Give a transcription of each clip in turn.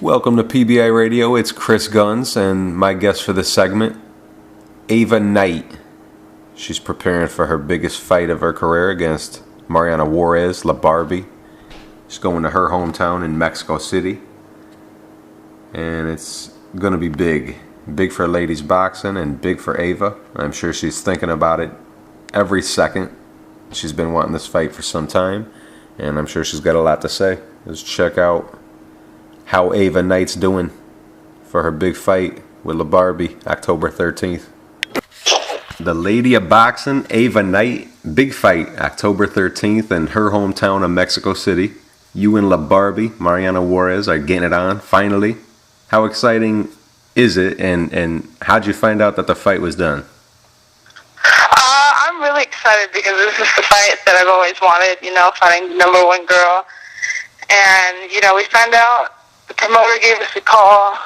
Welcome to PBI Radio. It's Chris Guns, and my guest for this segment, Ava Knight. She's preparing for her biggest fight of her career against Mariana Juarez, Barbie. She's going to her hometown in Mexico City, and it's going to be big. Big for ladies boxing and big for Ava. I'm sure she's thinking about it every second. She's been wanting this fight for some time, and I'm sure she's got a lot to say. Let's check out how Ava Knight's doing for her big fight with Barbie, October 13th. The lady of boxing, Ava Knight, big fight, October 13th in her hometown of Mexico City. You and Barbie Mariana Juarez are getting it on, finally. How exciting is it, and how'd you find out that the fight was done? I'm really excited because this is the fight that I've always wanted, fighting the number one girl. And, we found out, the promoter gave us a call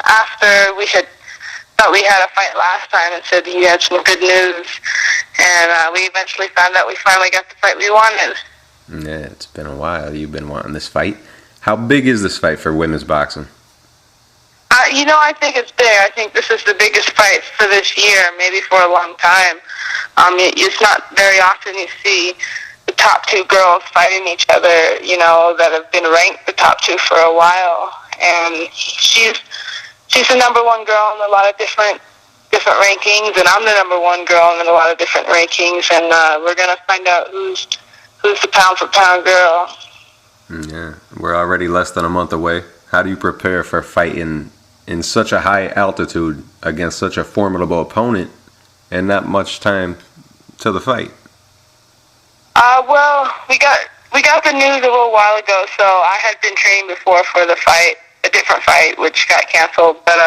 after we thought we had a fight last time and said he had some good news. And we eventually found out we finally got the fight we wanted. Yeah, it's been a while. You've been wanting this fight. How big is this fight for women's boxing? I think it's big. I think this is the biggest fight for this year, maybe for a long time. It's not very often you see the top two girls fighting each other, that have been ranked the top two for a while. And she's the number one girl in a lot of different rankings, and I'm the number one girl in a lot of different rankings. And we're gonna find out who's the pound for pound girl. Yeah, we're already less than a month away. How do you prepare for fighting in such a high altitude against such a formidable opponent and not much time to the fight? Well, we got the news a little while ago, so I had been training before for the fight, a different fight, which got canceled. But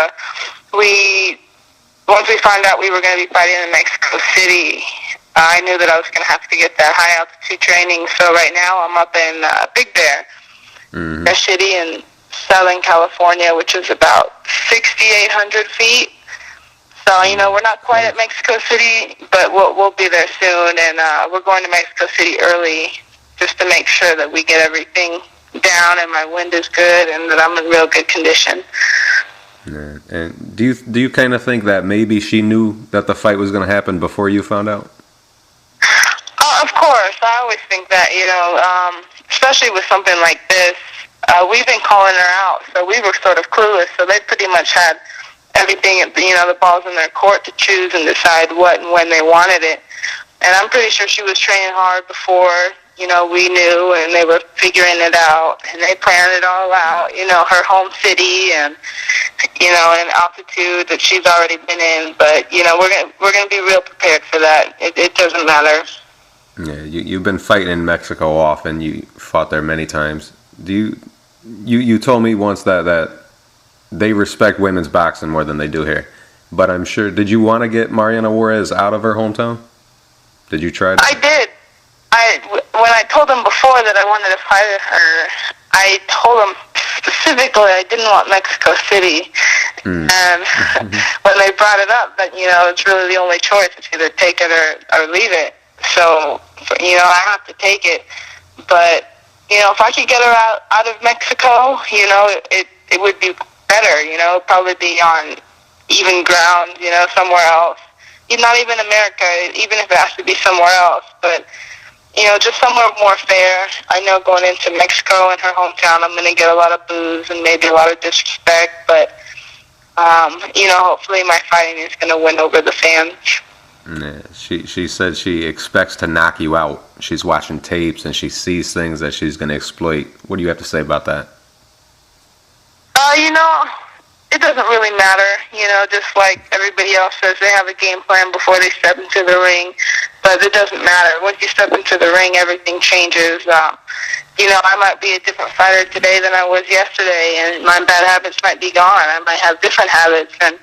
once we found out we were going to be fighting in Mexico City, I knew that I was going to have to get that high altitude training. So right now I'm up in Big Bear, Bear City in Southern California, which is about 6,800 feet. So, we're not quite at Mexico City, but we'll be there soon, and we're going to Mexico City early just to make sure that we get everything down and my wind is good and that I'm in real good condition. Yeah. And do you kind of think that maybe she knew that the fight was going to happen before you found out? Of course. I always think that, especially with something like this. We've been calling her out, so we were sort of clueless, so they pretty much had everything, the balls in their court to choose and decide what and when they wanted it. And I'm pretty sure she was training hard before, we knew, and they were figuring it out, and they planned it all out, her home city and, an altitude that she's already been in. But, we're gonna be real prepared for that. It doesn't matter. Yeah, you've been fighting in Mexico often. You fought there many times. You told me once that they respect women's boxing more than they do here. But I'm sure, did you want to get Mariana Juarez out of her hometown? Did you try to? I did. When I told them before that I wanted to fight her, I told them specifically I didn't want Mexico City. And when they brought it up, that, it's really the only choice. It's either take it or leave it. So, I have to take it. But, if I could get her out of Mexico, it would be better, probably be on even ground, somewhere else. Not even America, even if it has to be somewhere else. But, just somewhere more fair. I know going into Mexico and her hometown, I'm going to get a lot of boos and maybe a lot of disrespect. But, hopefully my fighting is going to win over the fans. Yeah, she said she expects to knock you out. She's watching tapes and she sees things that she's going to exploit. What do you have to say about that? It doesn't really matter. Just like everybody else says, they have a game plan before they step into the ring. But it doesn't matter. Once you step into the ring, everything changes. I might be a different fighter today than I was yesterday, and my bad habits might be gone. I might have different habits, and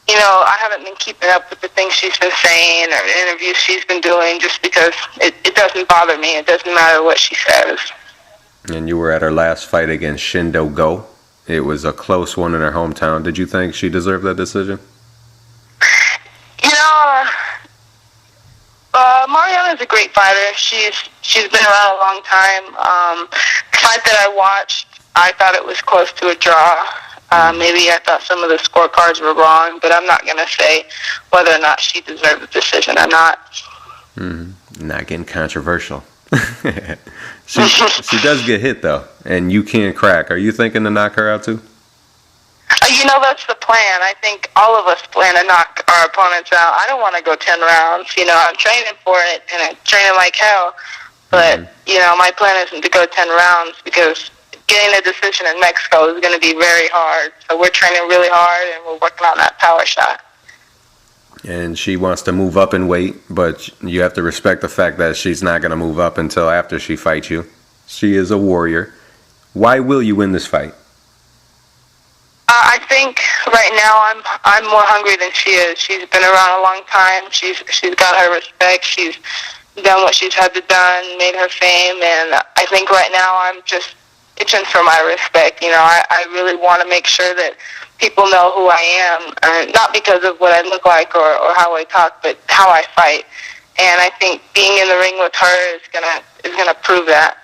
I haven't been keeping up with the things she's been saying or the interviews she's been doing just because it doesn't bother me. It doesn't matter what she says. And you were at her last fight against Shindo Go. It was a close one in her hometown. Did you think she deserved that decision? Mariana's a great fighter. She's been around a long time. The fight that I watched, I thought it was close to a draw. Maybe I thought some of the scorecards were wrong, but I'm not going to say whether or not she deserved the decision or not. Not getting controversial. She does get hit, though, and you can't crack. Are you thinking to knock her out, too? That's the plan. I think all of us plan to knock our opponents out. I don't want to go 10 rounds. I'm training for it, and I'm training like hell. But, my plan isn't to go 10 rounds because getting a decision in Mexico is going to be very hard. So we're training really hard, and we're working on that power shot. And she wants to move up in weight, but you have to respect the fact that she's not going to move up until after she fights you. She is a warrior. Why will you win this fight? I think right now I'm more hungry than she is. She's been around a long time. She's got her respect. She's done what she's had to done, made her fame, and I think right now I'm just itching for my respect. I really want to make sure that people know who I am, not because of what I look like or how I talk, but how I fight. And I think being in the ring with her is gonna prove that.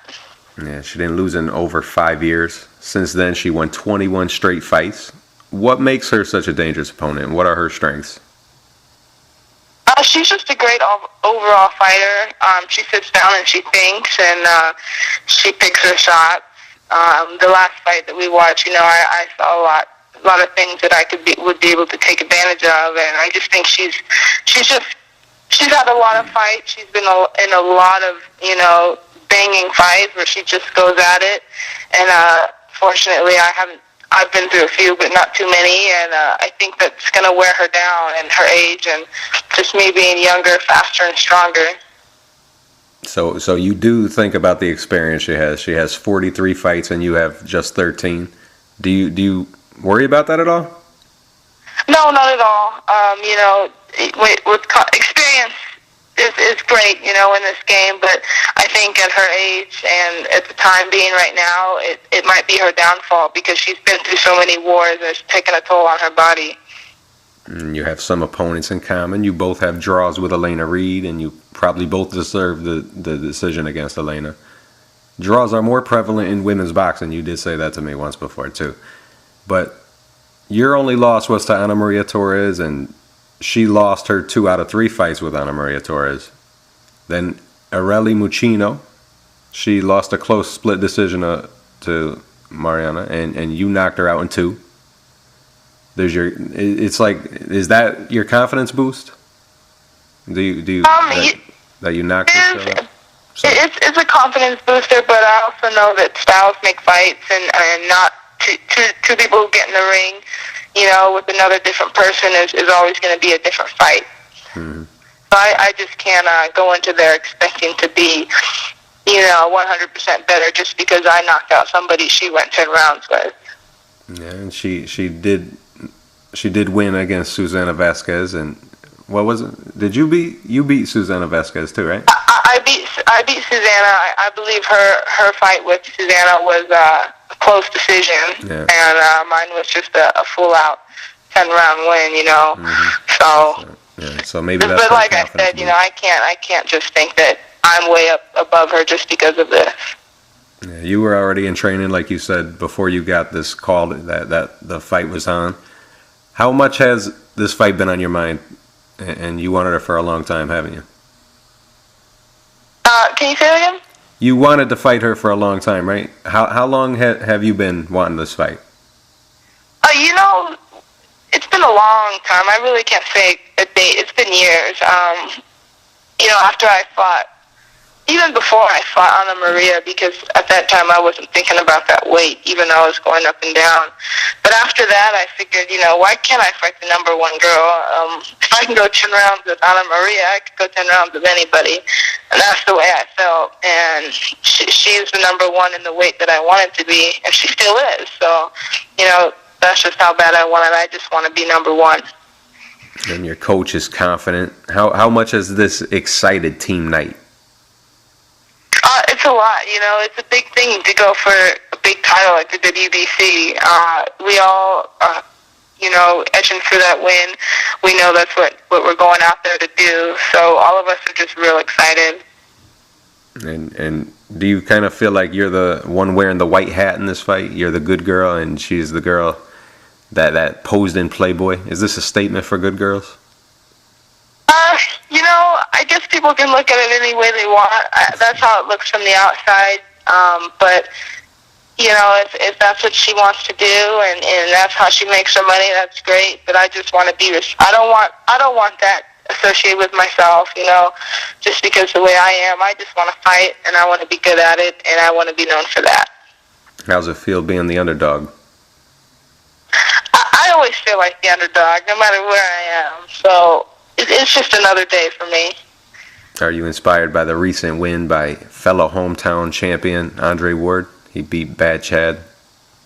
Yeah, she didn't lose in over 5 years. Since then, she won 21 straight fights. What makes her such a dangerous opponent? What are her strengths? She's just a great overall fighter. She sits down and she thinks, and she picks her shots. The last fight that we watched, I saw a lot of things that I would be able to take advantage of, and I just think she's had a lot of fights. She's been in a lot of banging fights where she just goes at it, and fortunately I've been through a few, but not too many, and I think that's going to wear her down, and her age, and just me being younger, faster, and stronger. So you do think about the experience she has. She has 43 fights, and you have just 13. Do you worry about that at all? No, not at all. With experience is great, in this game, but I think at her age and at the time being right now, it might be her downfall because she's been through so many wars and it's taken a toll on her body. And you have some opponents in common. You both have draws with Elena Reed, and you probably both deserve the decision against Elena. Draws are more prevalent in women's boxing. You did say that to me once before, too. But your only loss was to Ana Maria Torres, and she lost her 2 out of 3 fights with Ana Maria Torres. Then Areli Mucino, she lost a close split decision to Mariana, and you knocked her out in 2. Is that your confidence boost? Do you that you knocked this girl out? It's a confidence booster, but I also know that styles make fights, and not two people who get in the ring, with another different person is always going to be a different fight. Mm-hmm. So I just can't go into there expecting to be, 100% better just because I knocked out somebody she went 10 rounds with. Yeah, and she did win against Susana Vasquez, and what was it? Did you beat Susana Vasquez too, right? I beat Susana. I believe her fight with Susana was a close decision, and mine was just a full out 10-round win. Mm-hmm. So maybe that's. But like I said, I can't just think that I'm way up above her just because of this. Yeah, you were already in training, like you said, before you got this call that the fight was on. How much has this fight been on your mind? And you wanted it for a long time, haven't you? Can you say that again? You wanted to fight her for a long time, right? How long have you been wanting this fight? It's been a long time. I really can't say a date. It's been years. After I fought, even before I fought Ana Maria, because at that time I wasn't thinking about that weight, even though I was going up and down. But after that, I figured, why can't I fight the number one girl? If I can go 10 rounds with Ana Maria, I could go 10 rounds with anybody. And that's the way I felt. And she is the number one in the weight that I wanted to be, and she still is. So, that's just how bad I want it. I just want to be number one. And your coach is confident. How much has this excited Team Knight? It's a lot, It's a big thing to go for a big title like the WBC. We all, edging for that win. We know that's what we're going out there to do. So all of us are just real excited. And Do you kind of feel like you're the one wearing the white hat in this fight? You're the good girl, and she's the girl that posed in Playboy? Is this a statement for good girls? I guess people can look at it any way they want. That's how it looks from the outside. But if that's what she wants to do, and that's how she makes her money, that's great. But I just want to be. I don't want that associated with myself. Just because the way I am, I just want to fight, and I want to be good at it, and I want to be known for that. How's it feel being the underdog? I always feel like the underdog, no matter where I am. So it's just another day for me. Are you inspired by the recent win by fellow hometown champion Andre Ward? He beat Bad Chad.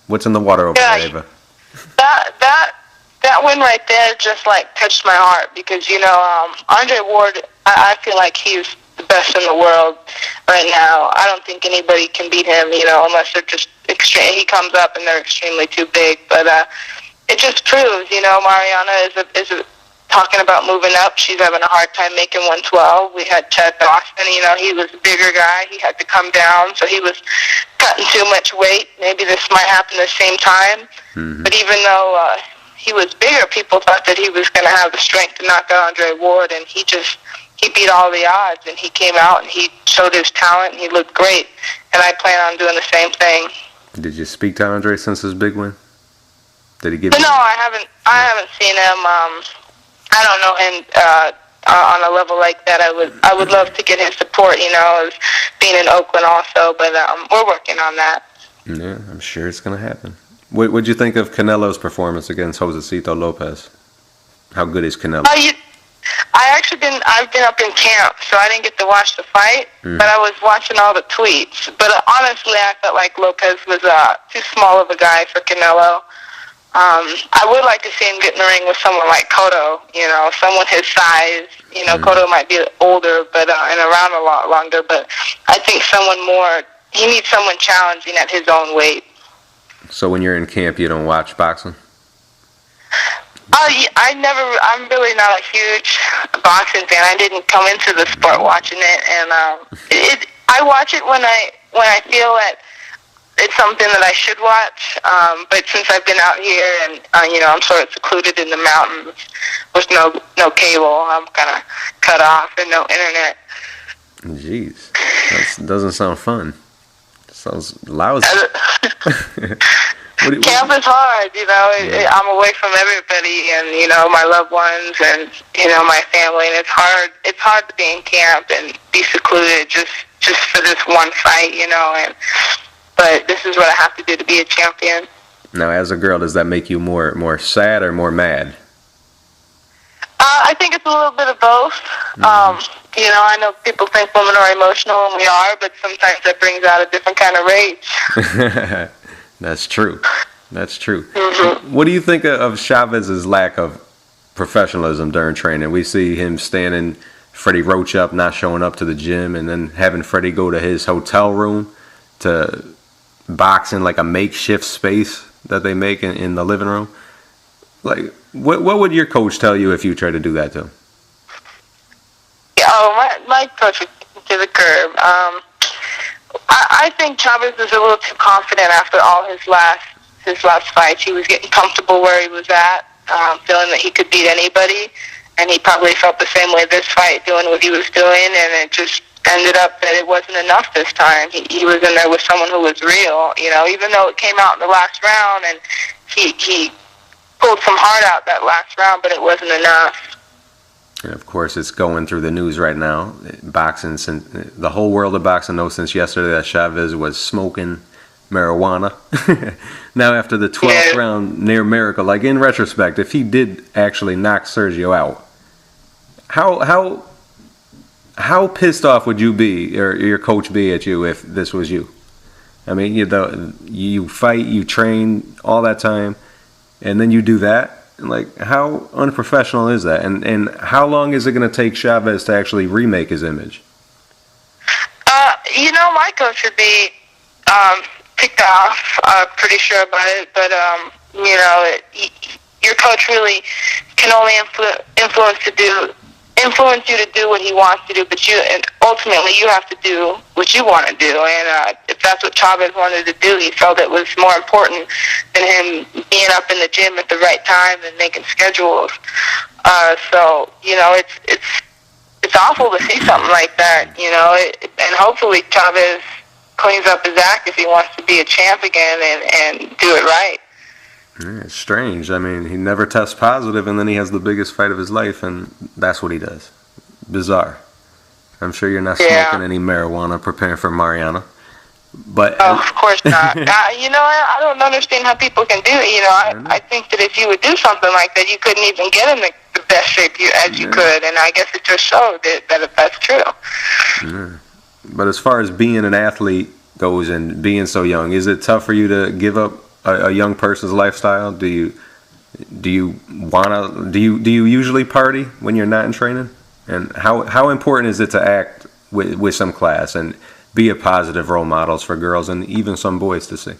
What's in the water over there, Ava? That win right there just touched my heart because Andre Ward, I feel like he's the best in the world right now. I don't think anybody can beat him, unless they're just extreme. He comes up and they're extremely too big, but it just proves, Mariana is talking about moving up. She's having a hard time making 112. We had Chad Dawson, he was a bigger guy. He had to come down, so he was cutting too much weight. Maybe this might happen at the same time. Mm-hmm. But even though he was bigger, people thought that he was going to have the strength to knock out Andre Ward, and he beat all the odds, and he came out and he showed his talent, and he looked great. And I plan on doing the same thing. Did you speak to Andre since his big win? Did he give you? No, I haven't. I haven't seen him. I don't know him on a level like that. I would love to get his support, as being in Oakland also, but we're working on that. Yeah, I'm sure it's going to happen. What'd you think of Canelo's performance against Josecito Lopez? How good is Canelo? I've been up in camp, so I didn't get to watch the fight, but I was watching all the tweets. But honestly, I felt like Lopez was too small of a guy for Canelo. I would like to see him get in the ring with someone like Cotto, someone his size. Cotto might be older, but and around a lot longer. But I think he needs someone challenging at his own weight. So when you're in camp, you don't watch boxing? I'm really not a huge boxing fan. I didn't come into the sport watching it, and I watch it when I feel that it's something that I should watch, but since I've been out here and I'm sort of secluded in the mountains with no cable, I'm kind of cut off and no internet. Jeez, that doesn't sound fun. It sounds lousy. Camp is hard, I'm away from everybody and my loved ones and my family, and it's hard. It's hard to be in camp and be secluded just for this one fight, But this is what I have to do to be a champion. Now, as a girl, does that make you more sad or more mad? I think it's a little bit of both. I know people think women are emotional, and we are, but sometimes that brings out a different kind of rage. That's true. Mm-hmm. What do you think of Chavez's lack of professionalism during training? We see him standing Freddie Roach up, not showing up to the gym, and then having Freddie go to his hotel room to box in like a makeshift space that they make in the living room. Like, what would your coach tell you if you tried to do that to him? My coach would to the curb. I think Chavez is a little too confident after all his last fights. He was getting comfortable where he was at, feeling that he could beat anybody, and he probably felt the same way this fight, doing what he was doing, and it just ended up that it wasn't enough this time. He was in there with someone who was real, even though it came out in the last round, and he pulled some heart out that last round, but it wasn't enough. And of course, it's going through the news right now. Boxing, since the whole world of boxing knows since yesterday that Chavez was smoking marijuana. Now, after the 12th round near miracle, like in retrospect, if he did actually knock Sergio out, how pissed off would you be, or your coach be at you if this was you? I mean, you fight, you train all that time, and then you do that. Like, how unprofessional is that? And how long is it going to take Chavez to actually remake his image? My coach would be ticked off. Pretty sure about it, but your coach really can only influence to do influence you to do what he wants to do, but and ultimately you have to do what you want to do. And if that's what Chavez wanted to do, he felt it was more important than him being up in the gym at the right time and making schedules. So it's awful to see something like that, and hopefully Chavez cleans up his act if he wants to be a champ again and do it right. Yeah, it's strange. I mean, he never tests positive, and then he has the biggest fight of his life, and that's what he does. Bizarre. I'm sure you're not smoking any marijuana preparing for Mariana. But of course not. I don't understand how people can do it. I think that if you would do something like that, you couldn't even get in the best shape as you could, and I guess it just showed that that's true. Yeah. But as far as being an athlete goes and being so young, is it tough for you to give up a young person's lifestyle? Do you usually party when you're not in training? And how important is it to act with some class and be a positive role models for girls and even some boys to see?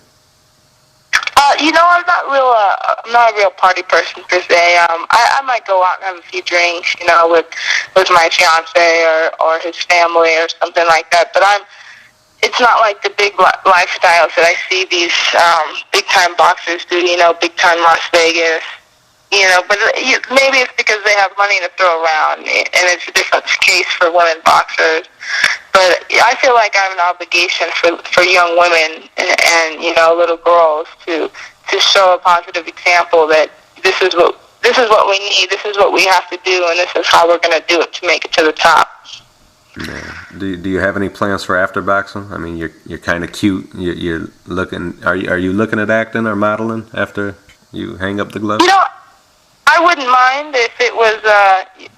I'm not a real party person per se. I might go out and have a few drinks, with my fiance or his family or something like that. But it's not like the big lifestyles that I see these big-time boxers do, big-time Las Vegas, but maybe it's because they have money to throw around, and it's a different case for women boxers. But I feel like I have an obligation for young women and little girls to show a positive example that this is what we need, this is what we have to do, and this is how we're going to do it to make it to the top. Yeah. Do you have any plans for after boxing? I mean, you're kind of cute. You're looking. Are you looking at acting or modeling after you hang up the gloves? I wouldn't mind if it was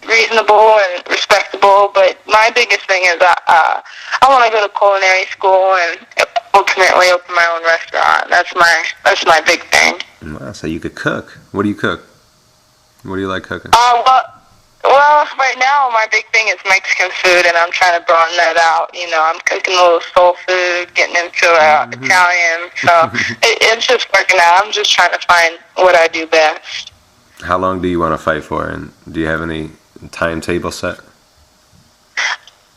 reasonable and respectable. But my biggest thing is I want to go to culinary school and ultimately open my own restaurant. That's my big thing. Wow, so you could cook. What do you cook? What do you like cooking? Well, right now my big thing is Mexican food, and I'm trying to broaden that out. I'm cooking a little soul food, getting into Italian, so it's just working out. I'm just trying to find what I do best. How long do you want to fight for, and do you have any timetable set?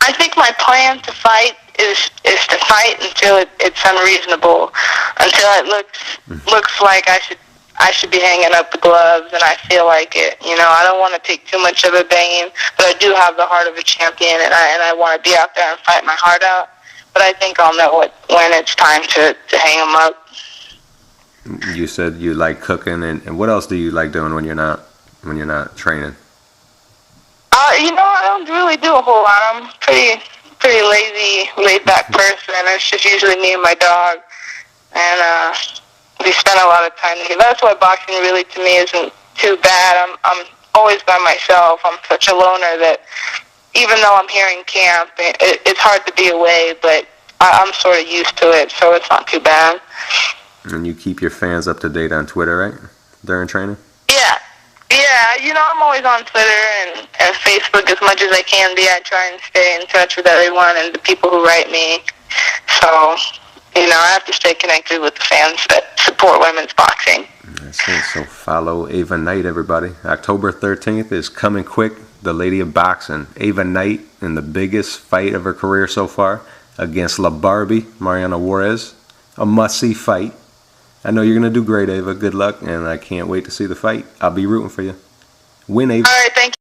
I think my plan to fight is to fight until it's unreasonable, until it looks like I should be hanging up the gloves, and I feel like it. I don't want to take too much of a banging, but I do have the heart of a champion, and I want to be out there and fight my heart out. But I think I'll know when it's time to hang them up. You said you like cooking, and what else do you like doing when you're not training? I don't really do a whole lot. I'm pretty lazy, laid back person. It's just usually me and my dog, and we spend a lot of time together. That's why boxing really to me isn't too bad. I'm always by myself. I'm such a loner that even though I'm here in camp, it's hard to be away, but I'm sort of used to it, so it's not too bad. And you keep your fans up to date on Twitter, right? During training? Yeah. I'm always on Twitter and Facebook as much as I can be. I try and stay in touch with everyone and the people who write me. So, I have to stay connected with the fans that support women's boxing. That's it. So follow Ava Knight, everybody. October 13th is coming quick. The Lady of Boxing, Ava Knight, in the biggest fight of her career so far against Barbie Mariana Juarez. A must-see fight. I know you're going to do great, Ava. Good luck, and I can't wait to see the fight. I'll be rooting for you. Win, Ava. All right, thank you.